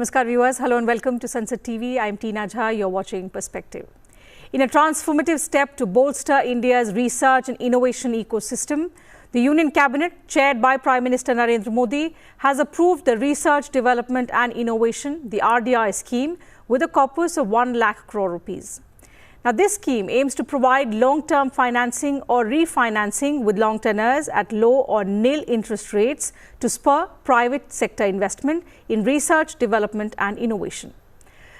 Namaskar viewers, hello and welcome to Sansad TV. I am Tina Jha, you are watching Perspective. In a transformative step to bolster India's research and innovation ecosystem, the Union Cabinet, chaired by Prime Minister Narendra Modi, has approved the Research, Development and Innovation, the RDI scheme, with a corpus of 1 lakh crore rupees. Now, this scheme aims to provide long-term financing or refinancing with long tenors at low or nil interest rates to spur private sector investment in research, development and innovation.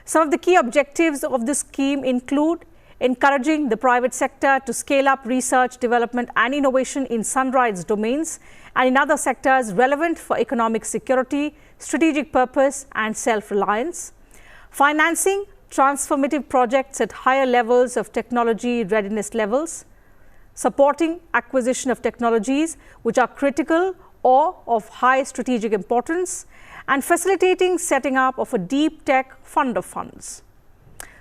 Some of the key objectives of this scheme include encouraging the private sector to scale up research, development and innovation in sunrise domains and in other sectors relevant for economic security, strategic purpose and self-reliance. Financing transformative projects at higher levels of technology readiness levels, supporting acquisition of technologies which are critical or of high strategic importance, and facilitating setting up of a deep tech fund of funds.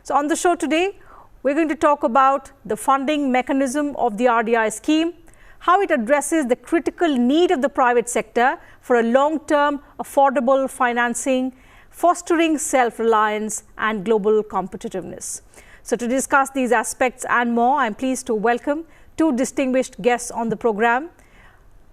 So on the show today, we're going to talk about the funding mechanism of the RDI scheme, how it addresses the critical need of the private sector for a long-term affordable financing, fostering self-reliance and global competitiveness. So to discuss these aspects and more, I'm pleased to welcome two distinguished guests on the program.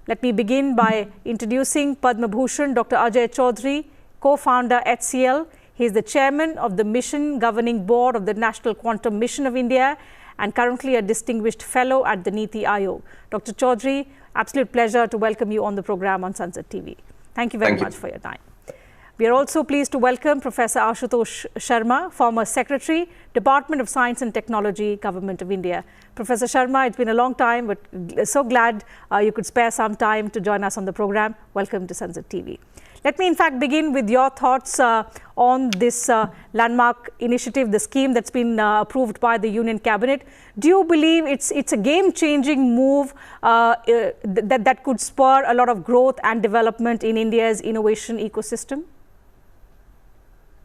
Let me begin by introducing Padma Bhushan Dr. Ajay Chaudhary, co-founder HCL. He is the chairman of the Mission Governing Board of the National Quantum Mission of India and currently a distinguished fellow at the Niti Aayog. Dr. Chaudhary, absolute pleasure to welcome you on the program on Sansad TV. Thank you very much for your time. We are also pleased to welcome Professor Ashutosh Sharma, former Secretary, Department of Science and Technology, Government of India. Professor Sharma, it's been a long time, but so glad you could spare some time to join us on the program. Welcome to Sansad TV. Let me in fact begin with your thoughts on this landmark initiative, the scheme that's been approved by the Union Cabinet. Do you believe it's a game-changing move that could spur a lot of growth and development in India's innovation ecosystem?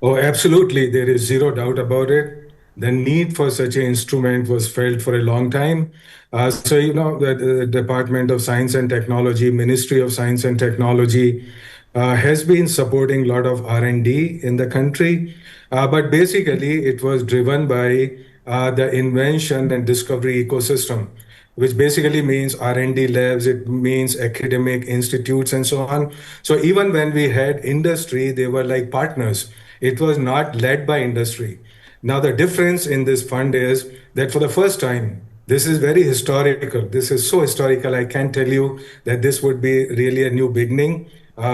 Oh, absolutely. There is zero doubt about it. The need for such an instrument was felt for a long time. The Department of Science and Technology, Ministry of Science and Technology has been supporting a lot of R&D in the country. But basically, it was driven by the invention and discovery ecosystem, which basically means R&D labs, it means academic institutes and so on. So even when we had industry, they were like partners. It was not led by industry. Now, the difference in this fund is that for the first time, this is very historical. This is so historical. I can tell you that this would be really a new beginning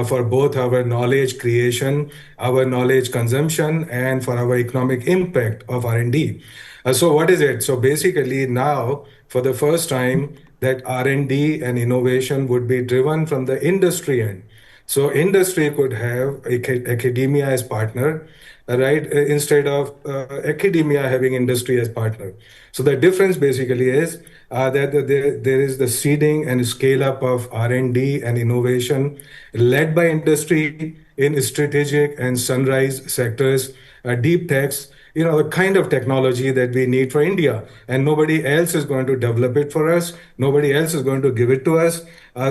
for both our knowledge creation, our knowledge consumption, and for our economic impact of R&D. So what is it? So basically now, for the first time, that R&D and innovation would be driven from the industry end. So industry could have academia as partner, right, instead of academia having industry as partner. So the difference basically is that there is the seeding and scale up of R&D and innovation led by industry in strategic and sunrise sectors, deep techs, the kind of technology that we need for India. And nobody else is going to develop it for us. Nobody else is going to give it to us.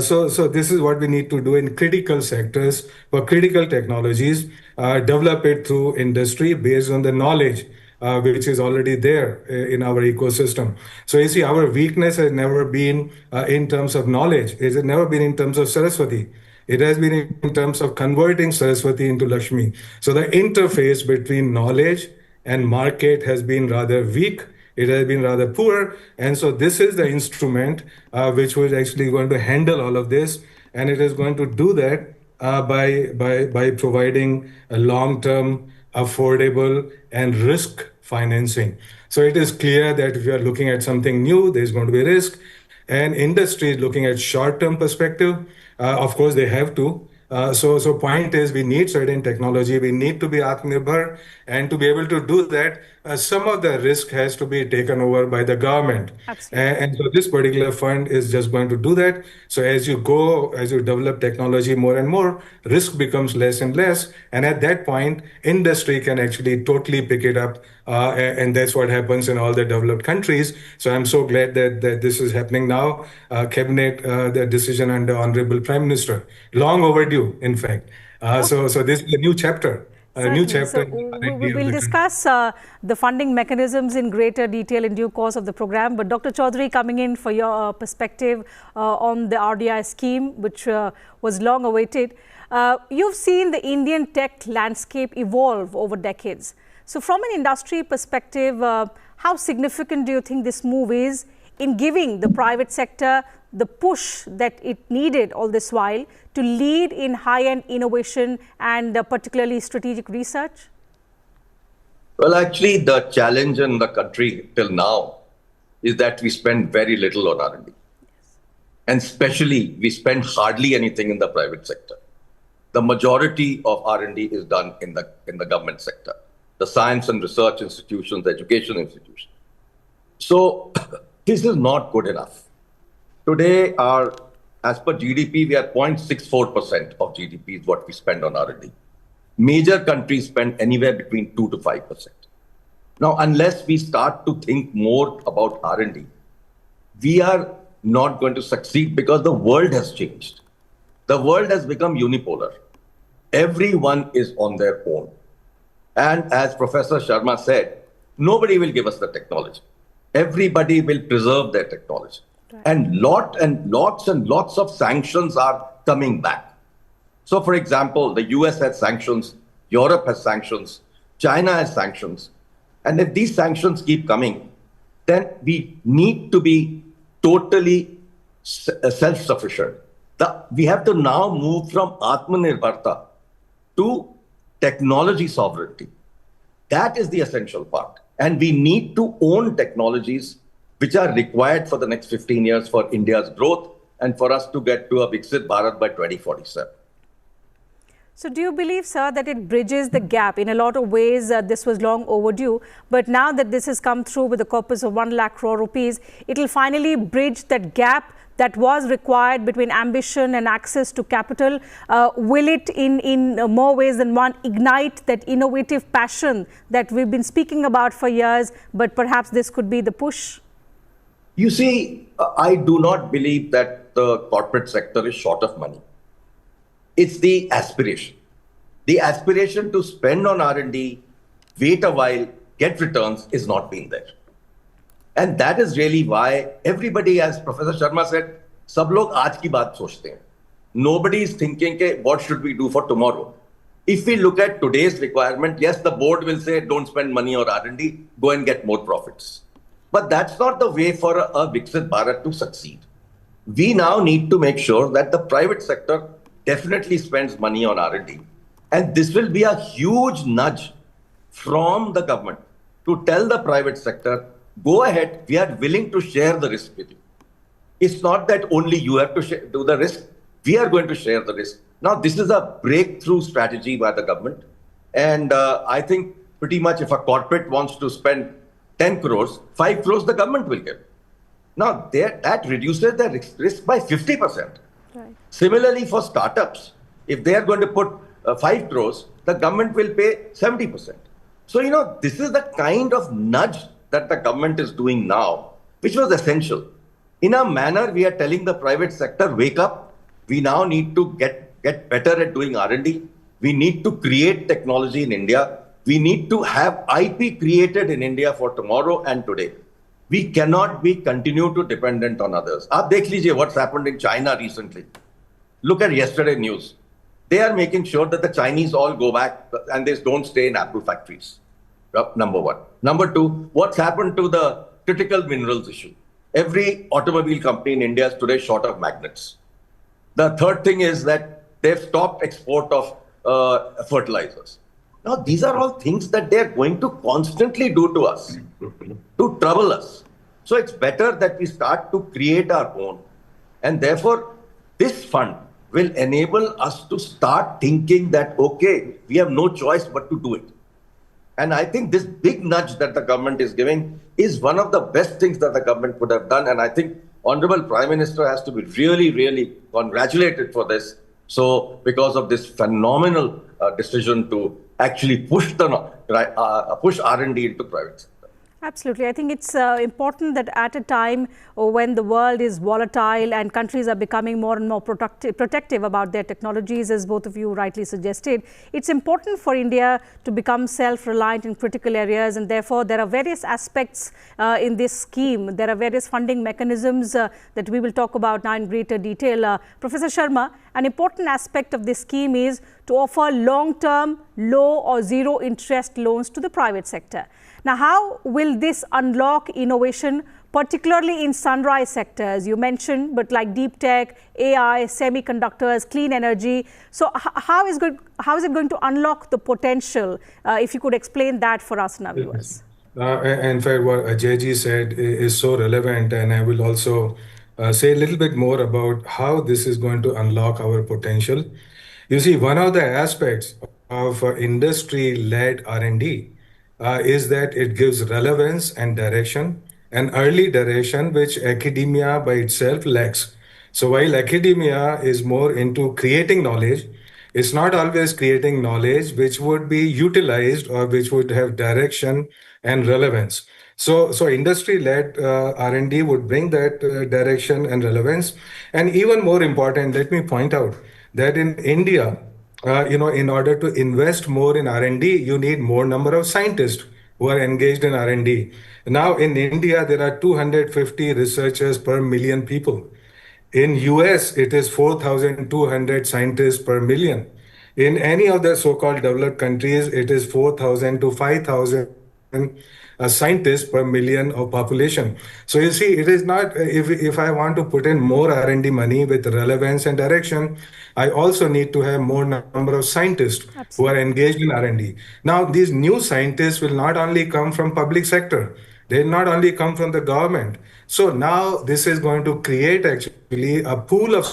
So this is what we need to do in critical sectors for critical technologies, develop it through industry based on the knowledge which is already there in our ecosystem. So you see, our weakness has never been in terms of knowledge. It has never been in terms of Saraswati. It has been in terms of converting Saraswati into Lakshmi. So the interface between knowledge and market has been rather weak. It has been rather poor. And so this is the instrument which was actually going to handle all of this. And it is going to do that by providing a long-term, affordable and risk financing. So it is clear that if you are looking at something new, there's going to be risk. And industry is looking at short-term perspective. Of course, they have to. So point is, we need certain technology. We need to be Atmanirbhar, and to be able to do that, some of the risk has to be taken over by the government. And so this particular fund is just going to do that. So as you develop technology more and more, risk becomes less and less. And at that point, industry can actually totally pick it up. And that's what happens in all the developed countries. So I'm so glad that this is happening now. Cabinet, the decision under Honorable Prime Minister, long overdue, in fact. So this is a new chapter a new Certainly. chapter So in the R&D of we'll the country. discuss the funding mechanisms in greater detail in due course of the program. But Dr. Chaudhary, coming in for your perspective on the RDI scheme, which was long awaited. You've seen the Indian tech landscape evolve over decades. So from an industry perspective, how significant do you think this move is in giving the private sector the push that it needed all this while to lead in high-end innovation and particularly strategic research? Well, actually, the challenge in the country till now is that we spend very little on R&D. And especially, we spend hardly anything in the private sector. The majority of R&D is done in the government sector, the science and research institutions, the education institutions. So this is not good enough. Today, as per GDP, we are 0.64% of GDP is what we spend on R&D. Major countries spend anywhere between 2 to 5%. Now, unless we start to think more about R&D, we are not going to succeed because the world has changed. The world has become unipolar. Everyone is on their own. And as Professor Sharma said, nobody will give us the technology. Everybody will preserve their technology. Right. And lots of sanctions are coming back. So, for example, the US has sanctions, Europe has sanctions, China has sanctions. And if these sanctions keep coming, then we need to be totally self-sufficient. We have to now move from Atmanirbharta to technology sovereignty. That is the essential part. And we need to own technologies which are required for the next 15 years for India's growth and for us to get to a Viksit Bharat by 2047. So do you believe, sir, that it bridges the gap? In a lot of ways, this was long overdue. But now that this has come through with a corpus of 1 lakh crore rupees, it will finally bridge that gap that was required between ambition and access to capital. Will it, in more ways than one, ignite that innovative passion that we've been speaking about for years, but perhaps this could be the push? You see, I do not believe that the corporate sector is short of money. It's the aspiration. The aspiration to spend on R&D, wait a while, get returns is not being there. And that is really why everybody, as Professor Sharma said, सब लोग आज की बात सोचते हैं. Nobody is thinking, what should we do for tomorrow? If we look at today's requirement, yes, the board will say, don't spend money on R&D, go and get more profits. But that's not the way for a Viksit Bharat to succeed. We now need to make sure that the private sector definitely spends money on R&D. And this will be a huge nudge from the government to tell the private sector, go ahead, we are willing to share the risk with you. It's not that only you have to do the risk, we are going to share the risk. Now, this is a breakthrough strategy by the government. And I think pretty much if a corporate wants to spend 10 crores, 5 crores the government will give. Now, that reduces the risk by 50%. Right. Similarly, for startups, if they are going to put 5 crores, the government will pay 70%. So, this is the kind of nudge that the government is doing now, which was essential. In a manner, we are telling the private sector, wake up. We now need to get better at doing R&D. We need to create technology in India. We need to have IP created in India for tomorrow and today. We cannot be continue to dependent on others. Aap dekh lijiye what's happened in China recently. Look at yesterday's news. They are making sure that the Chinese all go back and they don't stay in Apple factories. Number one. Number two, what's happened to the critical minerals issue? Every automobile company in India is today short of magnets. The third thing is that they've stopped export of fertilizers. Now, these are all things that they're going to constantly do to us, to trouble us. So it's better that we start to create our own. And therefore, this fund will enable us to start thinking that, okay, we have no choice but to do it. And I think this big nudge that the government is giving is one of the best things that the government could have done. And I think Honorable Prime Minister has to be really, really congratulated for this. So because of this phenomenal decision to actually push R&D into private sector. Absolutely. I think it's important that at a time when the world is volatile and countries are becoming more and more protective about their technologies, as both of you rightly suggested, it's important for India to become self-reliant in critical areas, and therefore there are various aspects in this scheme. There are various funding mechanisms that we will talk about now in greater detail. Professor Sharma, an important aspect of this scheme is to offer long-term, low or zero interest loans to the private sector. Now, how will this unlock innovation, particularly in sunrise sectors you mentioned, but like deep tech, AI, semiconductors, clean energy? So how is it going to unlock the potential? If you could explain that for us and our viewers. In fact, what Ajayji said is so relevant, and I will also say a little bit more about how this is going to unlock our potential. You see, one of the aspects of industry-led R&D is that it gives relevance and direction, an early direction which academia by itself lacks. So while academia is more into creating knowledge, it's not always creating knowledge which would be utilized or which would have direction and relevance. So industry-led R&D would bring that direction and relevance. And even more important, let me point out that in India, in order to invest more in R&D, you need more number of scientists who are engaged in R&D. Now in India, there are 250 researchers per million people. In US, it is 4,200 scientists per million. In any of the so-called developed countries, it is 4,000 to 5,000 scientists per million of population. So you see, it is not, if I want to put in more R&D money with relevance and direction, I also need to have more number of scientists who are engaged in R&D. Now, these new scientists will not only come from public sector, they will not only come from the government. So now this is going to create actually a pool of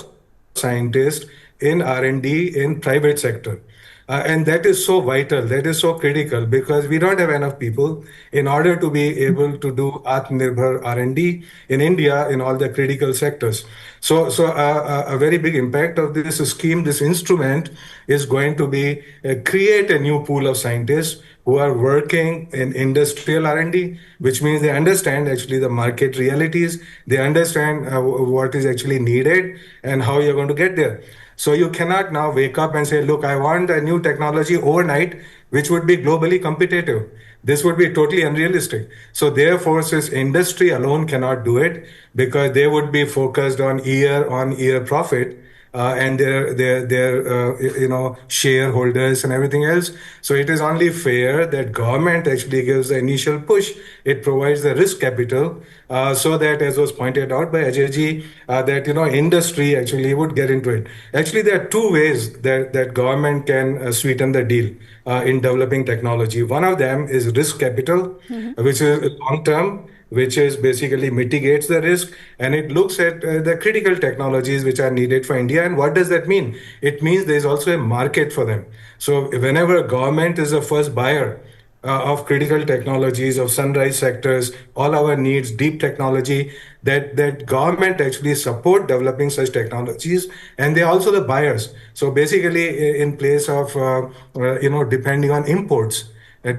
scientists in R&D in private sector. And that is so vital, that is so critical, because we don't have enough people in order to be able to do Atmanirbhar R&D in India in all the critical sectors. So a very big impact of this scheme, this instrument, is going to be create a new pool of scientists who are working in industrial R&D, which means they understand actually the market realities, they understand what is actually needed and how you're going to get there. So you cannot now wake up and say, look, I want a new technology overnight, which would be globally competitive. This would be totally unrealistic. So therefore, since industry alone cannot do it, because they would be focused on year profit, and their shareholders and everything else. So it is only fair that government actually gives the initial push. It provides the risk capital so that, as was pointed out by Ajayji, that industry actually would get into it. Actually, there are two ways that government can sweeten the deal in developing technology. One of them is risk capital, which is long term, which is basically mitigates the risk, and it looks at the critical technologies which are needed for India. And what does that mean? It means there is also a market for them. So whenever government is the first buyer of critical technologies, of sunrise sectors, all our needs, deep technology, that government actually support developing such technologies, and they're also the buyers. So basically, in place of depending on imports. By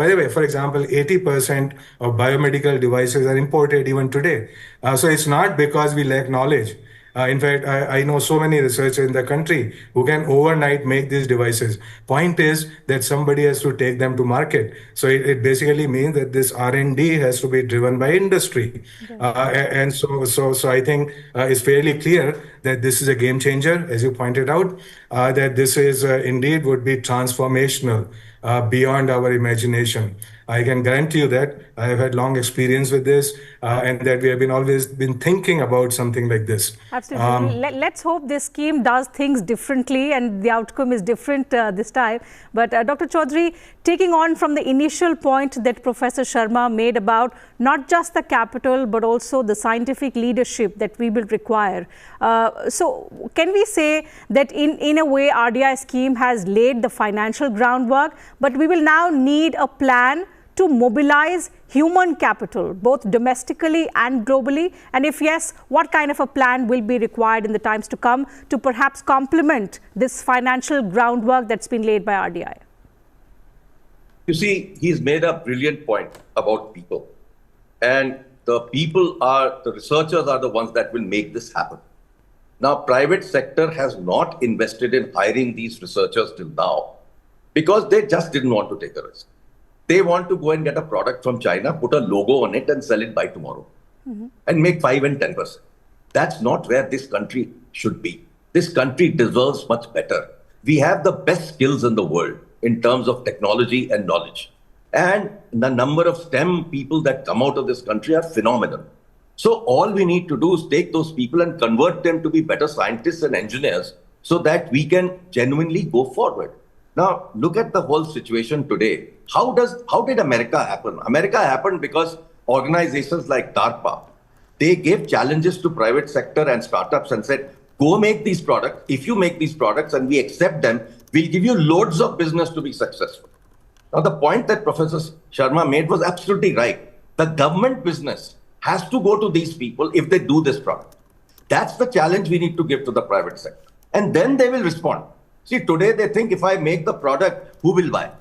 the way, for example, 80% of biomedical devices are imported even today. So it's not because we lack knowledge. In fact, I know so many researchers in the country who can overnight make these devices. Point is that somebody has to take them to market. So it basically means that this R&D has to be driven by industry. And so I think it's fairly clear that this is a game changer, as you pointed out, that this is indeed would be transformational. Beyond our imagination. I can guarantee you that I have had long experience with this and that we have always been thinking about something like this. Absolutely. Let's hope this scheme does things differently and the outcome is different this time. But Dr. Chaudhary, taking on from the initial point that Professor Sharma made about not just the capital, but also the scientific leadership that we will require. So can we say that in a way RDI scheme has laid the financial groundwork, but we will now need a plan to mobilize human capital, both domestically and globally? And if yes, what kind of a plan will be required in the times to come to perhaps complement this financial groundwork that's been laid by RDI? You see, he's made a brilliant point about people. And the researchers are the ones that will make this happen. Now, private sector has not invested in hiring these researchers till now because they just didn't want to take a risk. They want to go and get a product from China, put a logo on it and sell it by tomorrow and make 5 and 10%. That's not where this country should be. This country deserves much better. We have the best skills in the world in terms of technology and knowledge. And the number of STEM people that come out of this country are phenomenal. So all we need to do is take those people and convert them to be better scientists and engineers so that we can genuinely go forward. Now, look at the whole situation today. How did America happen? America happened because organizations like DARPA, they gave challenges to private sector and startups and said, go make these products. If you make these products and we accept them, we'll give you loads of business to be successful. Now, the point that Professor Sharma made was absolutely right. The government business has to go to these people if they do this product. That's the challenge we need to give to the private sector. And then they will respond. See, today they think if I make the product, who will buy?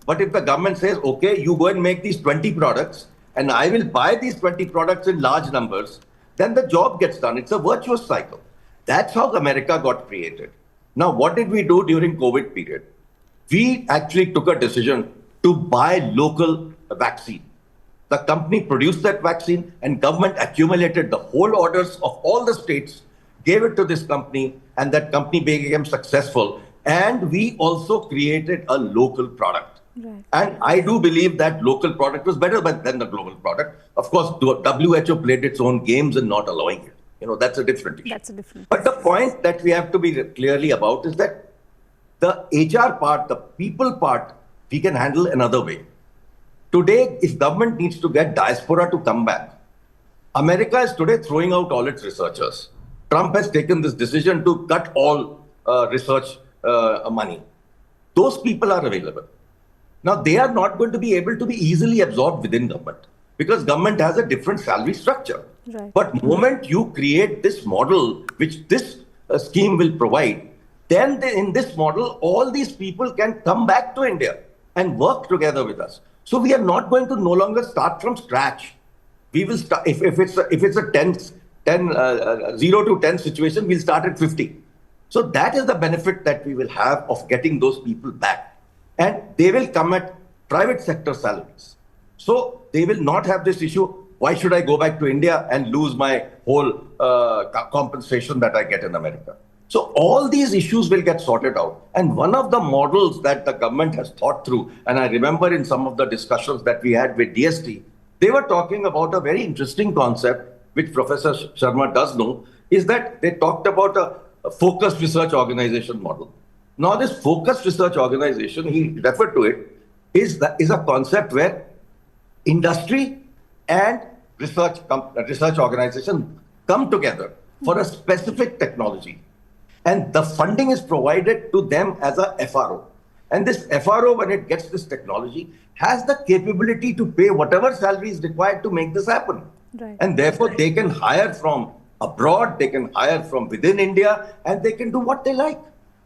But if the government says, okay, you go and make these 20 products, and I will buy these 20 products in large numbers, then the job gets done. It's a virtuous cycle. That's how America got created. Now, what did we do during COVID period? We actually took a decision to buy local vaccine. The company produced that vaccine and government accumulated the whole orders of all the states, gave it to this company, and that company became successful. And we also created a local product. Right. And I do believe that local product was better than the global product. Of course, WHO played its own games in not allowing it. That's a different issue. That's a different But the point that we have to be clearly about is that the HR part, the people part, we can handle another way. Today, if government needs to get diaspora to come back, America is today throwing out all its researchers. Trump has taken this decision to cut all research money. Those people are available. Now, they are not going to be able to be easily absorbed within government because government has a different salary structure. Right. But moment you create this model, which this scheme will provide, then in this model, all these people can come back to India and work together with us. So we are not going to no longer start from scratch. We will start, if it's a 0 to 10 situation, we'll start at 50. So that is the benefit that we will have of getting those people back. And they will come at private sector salaries. So they will not have this issue. Why should I go back to India and lose my whole compensation that I get in America? So all these issues will get sorted out. And one of the models that the government has thought through, and I remember in some of the discussions that we had with DST, they were talking about a very interesting concept, which Professor Sharma does know, is that they talked about a focused research organization model. Now, this focused research organization, he referred to it, is a concept where industry and research organization come together for a specific technology. And the funding is provided to them as a FRO. And this FRO, when it gets this technology, has the capability to pay whatever salary is required to make this happen. Right. And therefore, they can hire from abroad, they can hire from within India, and they can do what they like.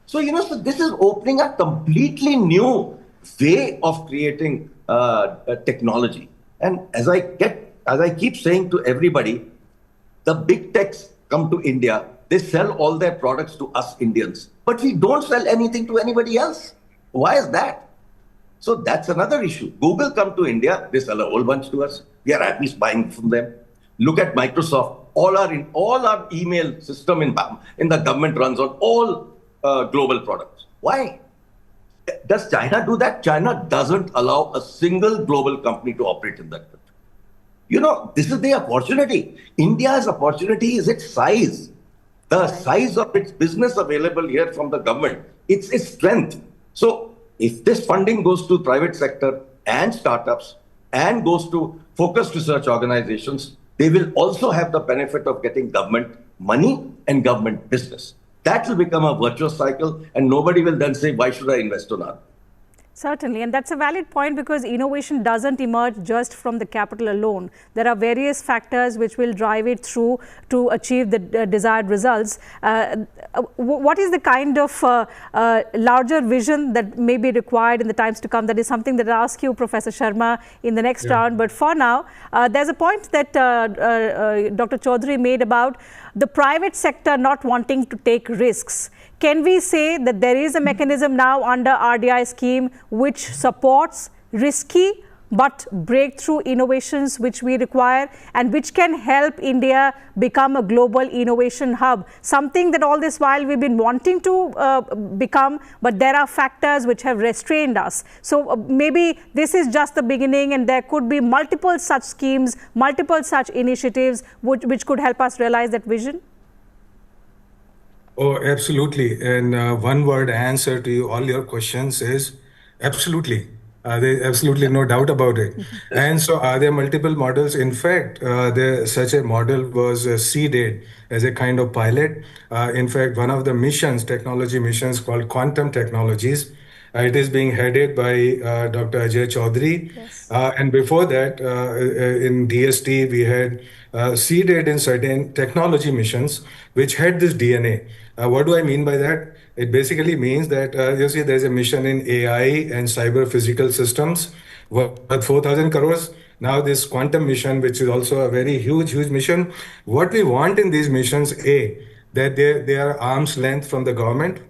So, so this is opening a completely new way of creating technology. And as I keep saying to everybody, the big techs come to India, they sell all their products to us Indians, but we don't sell anything to anybody else. Why is that? So that's another issue. Google come to India, they sell a whole bunch to us. We are at least buying from them. Look at Microsoft. All our email system in the government runs on all global products. Why? Does China do that? China doesn't allow a single global company to operate in that country. This is the opportunity. India's opportunity is its size. The size of its business available here from the government, it's its strength. So if this funding goes to private sector and startups and goes to focused research organizations, they will also have the benefit of getting government money and government business. That will become a virtuous cycle, and nobody will then say, why should I invest on that? Certainly, and that's a valid point, because innovation doesn't emerge just from the capital alone. There are various factors which will drive it through to achieve the desired results. What is the kind of larger vision that may be required in the times to come? That is something that I'll ask you, Professor Sharma, in the next round. But for now, there's a point that Dr. Chaudhary made about the private sector not wanting to take risks. Can we say that there is a mechanism now under RDI scheme which supports risky but breakthrough innovations which we require, and which can help India become a global innovation hub, something that all this while we've been wanting to become, but there are factors which have restrained us. So maybe this is just the beginning, and there could be multiple such schemes, multiple such initiatives which could help us realize that vision? Oh, absolutely. And one word answer to all your questions is absolutely. There's absolutely no doubt about it. And so are there multiple models? In fact, such a model was seeded as a kind of pilot. In fact, one of the missions, technology missions called Quantum Technologies, it is being headed by Dr. Ajay Chaudhary. Yes. And before that, in DST, we had seeded in certain technology missions which had this DNA. What do I mean by that? It basically means that, you see, there's a mission in AI and cyber physical systems worth 4,000 crores. Now this quantum mission, which is also a very huge mission. What we want in these missions, that they are arm's length from the government.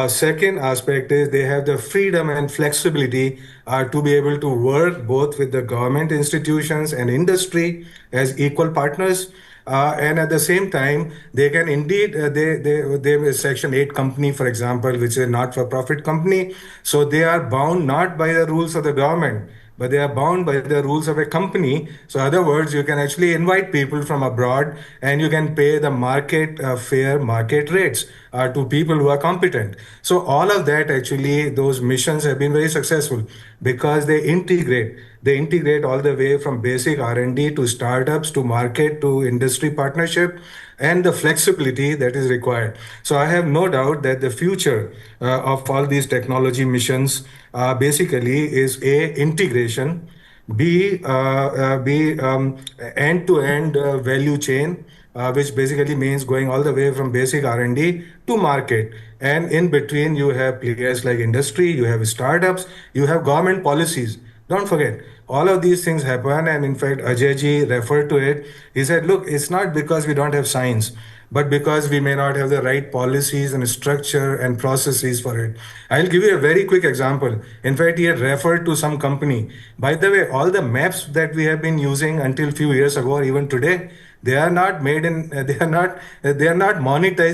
Second aspect is they have the freedom and flexibility to be able to work both with the government institutions and industry as equal partners. And at the same time, they can indeed, they Section 8 company, for example, which is a not-for-profit company. So they are bound not by the rules of the government, but they are bound by the rules of a company. So in other words, you can actually invite people from abroad and you can pay the fair market rates to people who are competent. So all of that, actually, those missions have been very successful because they integrate all the way from basic R&D to startups to market to industry partnership and the flexibility that is required. So I have no doubt that the future of all these technology missions basically is A, integration, B, end-to-end value chain, which basically means going all the way from basic R&D to market. And in between, you have players like industry, you have startups, you have government policies. Don't forget, all of these things happen. And in fact, Ajay ji referred to it. He said, look, it's not because we don't have science, but because we may not have the right policies and structure and processes for it. I'll give you a very quick example. In fact, he had referred to some company. By the way, all the maps that we have been using until a few years ago or even today, they are not monetized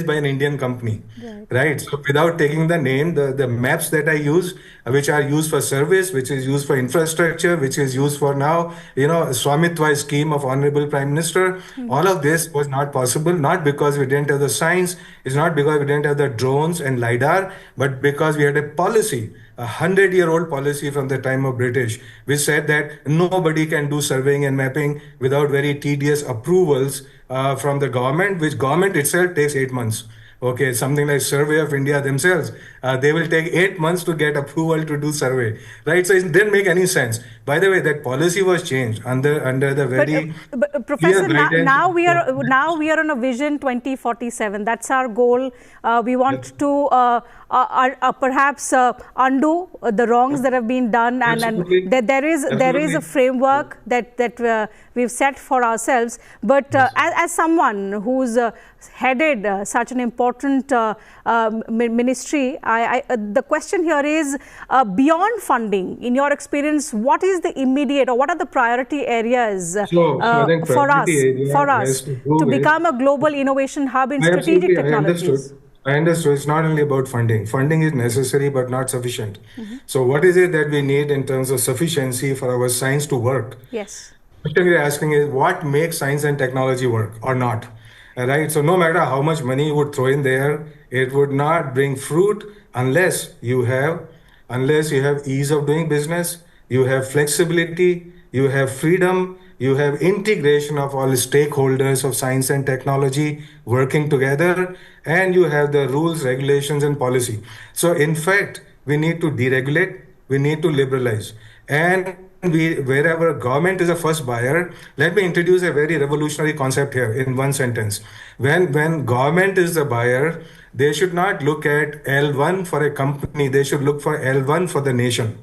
by an Indian company, right? So without taking the name, the maps that I use, which are used for service, which is used for infrastructure, which is used for now, Swamitwa scheme of Honorable Prime Minister, all of this was not possible, not because we didn't have the science, it's not because we didn't have the drones and LiDAR, but because we had a policy, a 100-year-old policy from the time of British, which said that nobody can do surveying and mapping without very tedious approvals from the government, which government itself takes 8 months. Okay, something like Survey of India themselves, they will take 8 months to get approval to do survey, right? So it didn't make any sense. By the way, that policy was changed under the very but Professor, now we are on a vision 2047. That's our goal. We want to perhaps undo the wrongs that have been done, and there is a framework that we've set for ourselves. But as someone who's headed such an important ministry, the question here is, beyond funding, in your experience, what is the immediate or what are the priority areas for us to become a global innovation hub in strategic technologies? I understood. It's not only about funding. Funding is necessary but not sufficient. So what is it that we need in terms of sufficiency for our science to work? Yes. The question you're asking is what makes science and technology work or not? Right? So no matter how much money you would throw in there, it would not bring fruit unless you have ease of doing business, you have flexibility, you have freedom, you have integration of all stakeholders of science and technology working together, and you have the rules, regulations, and policy. So in fact, we need to deregulate, we need to liberalize. And wherever government is a first buyer, let me introduce a very revolutionary concept here in one sentence. When government is the buyer, they should not look at L1 for a company, they should look for L1 for the nation.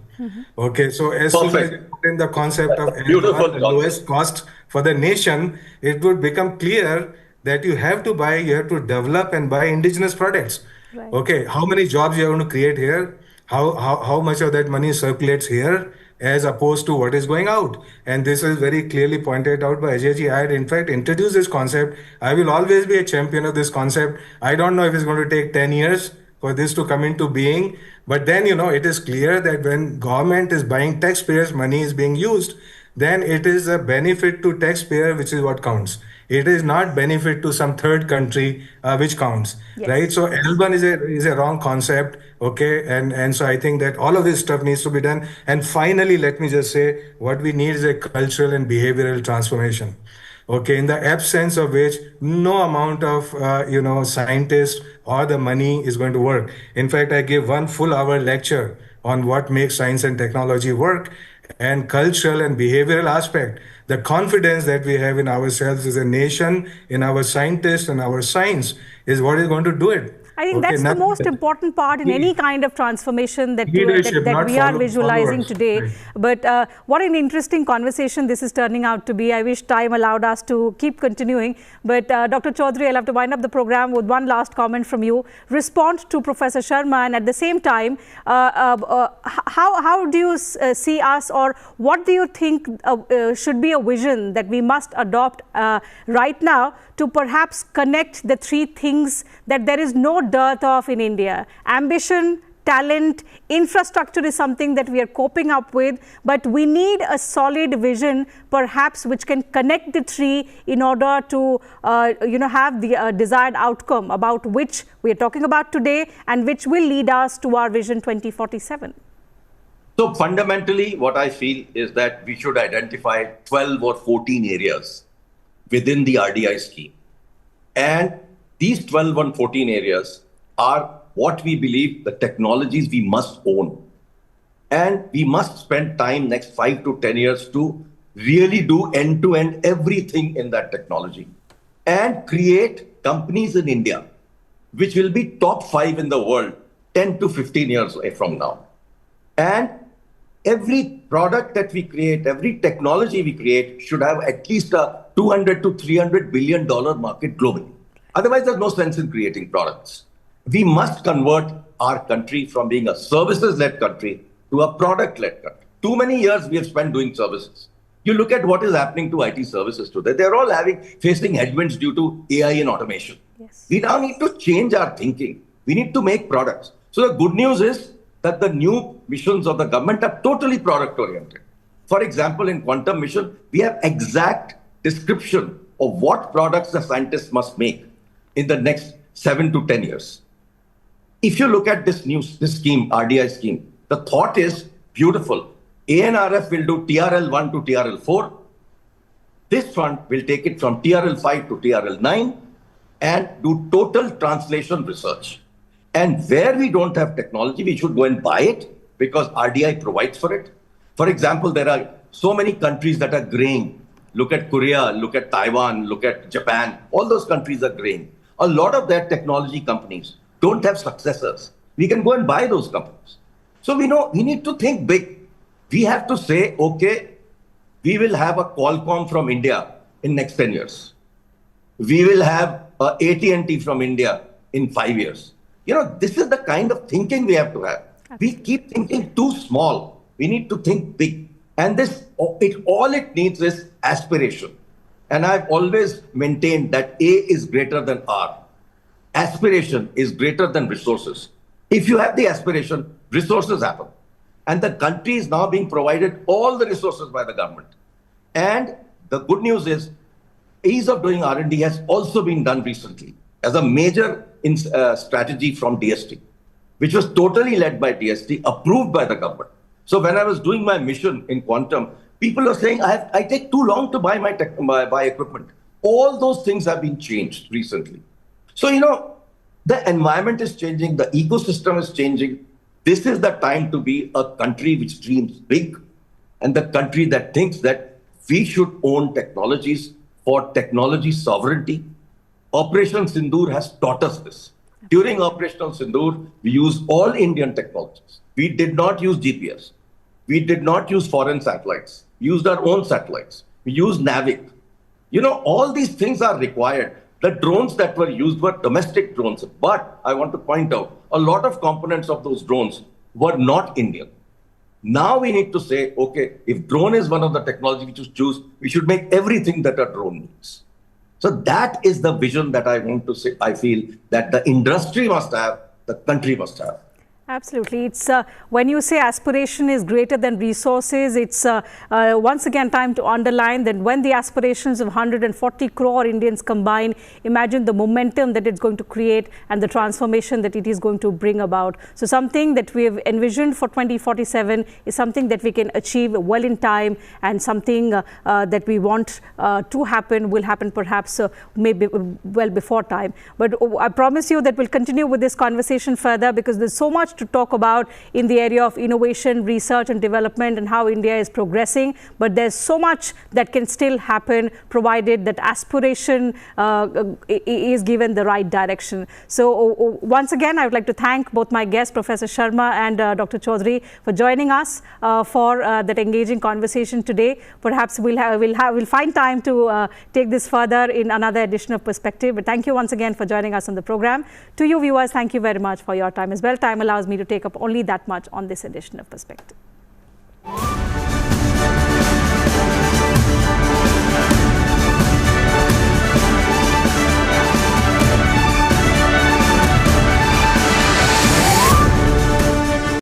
Okay, so as soon as you Perfect. put in the concept of Beautiful L1, the concept. lowest cost for the nation, it would become clear that you have to buy, you have to develop and buy indigenous products. Right. Okay, how many jobs you are going to create here? How much of that money circulates here as opposed to what is going out? And this is very clearly pointed out by Ajay ji. I had in fact introduced this concept. I will always be a champion of this concept. I don't know if it's going to take 10 years for this to come into being. But then, it is clear that when government is buying taxpayers' money is being used, then it is a benefit to taxpayer, which is what counts. It is not benefit to some third country, which counts, right? Yes. So Yes. L1 is a wrong concept, okay? And so I think that all of this stuff needs to be done. And finally, let me just say, what we need is a cultural and behavioral transformation. Okay, in the absence of which no amount of scientists or the money is going to work. In fact, I gave 1 full hour lecture on what makes science and technology work, and cultural and behavioral aspect. The confidence that we have in ourselves as a nation, in our scientists and our science, is what is going to do it. I think Okay, that's the nothing most important part in any kind of transformation leadership, that not we are visualizing followers. today. Right. But what an interesting conversation this is turning out to be. I wish time allowed us to keep continuing. But Dr. Chaudhary, I'll have to wind up the program with one last comment from you. Respond to Professor Sharma, and at the same time, how do you see us, or what do you think should be a vision that we must adopt right now to perhaps connect the three things that there is no dearth of in India? Ambition, talent, infrastructure is something that we are coping up with, but we need a solid vision perhaps which can connect the three in order to have the desired outcome about which we are talking about today and which will lead us to our vision 2047. So fundamentally, what I feel is that we should identify 12 or 14 areas within the RDI scheme. And these 12 and 14 areas are what we believe the technologies we must own. And we must spend time next 5 to 10 years to really do end-to-end everything in that technology and create companies in India which will be top 5 in the world 10 to 15 years from now. And every product that we create, every technology we create should have at least a $200 to $300 billion market globally. Otherwise, there's no sense in creating products. We must convert our country from being a services-led country to a product-led country. Too many years we have spent doing services. You look at what is happening to IT services today. They're all facing headwinds due to AI and automation. Yes. We now need to change our thinking. We need to make products. So the good news is that the new missions of the government are totally product-oriented. For example, in quantum mission, we have exact description of what products the scientists must make in the next 7 to 10 years. If you look at this scheme, RDI scheme, the thought is beautiful. ANRF will do TRL1 to TRL4. This fund will take it from TRL5 to TRL9 and do total translation research. And where we don't have technology, we should go and buy it because RDI provides for it. For example, there are so many countries that are graying. Look at Korea, look at Taiwan, look at Japan. All those countries are graying. A lot of their technology companies don't have successors. We can go and buy those companies. So we know we need to think big. We have to say, okay, we will have a Qualcomm from India in next 10 years. We will have a AT&T from India in 5 years. This is the kind of thinking we have to have. We keep thinking too small. We need to think big. And all it needs is aspiration. And I've always maintained that A is greater than R. Aspiration is greater than resources. If you have the aspiration, resources happen. And the country is now being provided all the resources by the government. And the good news is, ease of doing R&D has also been done recently as a major strategy from DST, which was totally led by DST, approved by the government. So when I was doing my mission in quantum, people are saying, I take too long to buy buy equipment. All those things have been changed recently. So, the environment is changing, the ecosystem is changing. This is the time to be a country which dreams big and the country that thinks that we should own technologies for technology sovereignty. Operation Sindoor has taught us this. During Operational Sindoor, we used all Indian technologies. We did not use GPS. We did not use foreign satellites. We used our own satellites. We used NAVIC. All these things are required. The drones that were used were domestic drones. But I want to point out, a lot of components of those drones were not Indian. Now we need to say, okay, if drone is one of the technology we should choose, we should make everything that a drone needs. So that is the vision that I want to say. I feel that the industry must have, the country must have. Absolutely. It's when you say aspiration is greater than resources, it's once again time to underline that when the aspirations of 140 crore Indians combine, imagine the momentum that it's going to create and the transformation that it is going to bring about. So something that we have envisioned for 2047 is something that we can achieve well in time, and something that we want to happen will happen perhaps maybe well before time. But I promise you that we'll continue with this conversation further, because there's so much to talk about in the area of innovation, research and development, and how India is progressing. But there's so much that can still happen, provided that aspiration is given the right direction. So once again, I would like to thank both my guests, Professor Sharma and Dr. Chaudhary, for joining us for that engaging conversation today. Perhaps we'll find time to take this further in another edition of Perspective. But thank you once again for joining us on the program. To you viewers, thank you very much for your time as well. Time allows me to take up only that much on this edition of Perspective.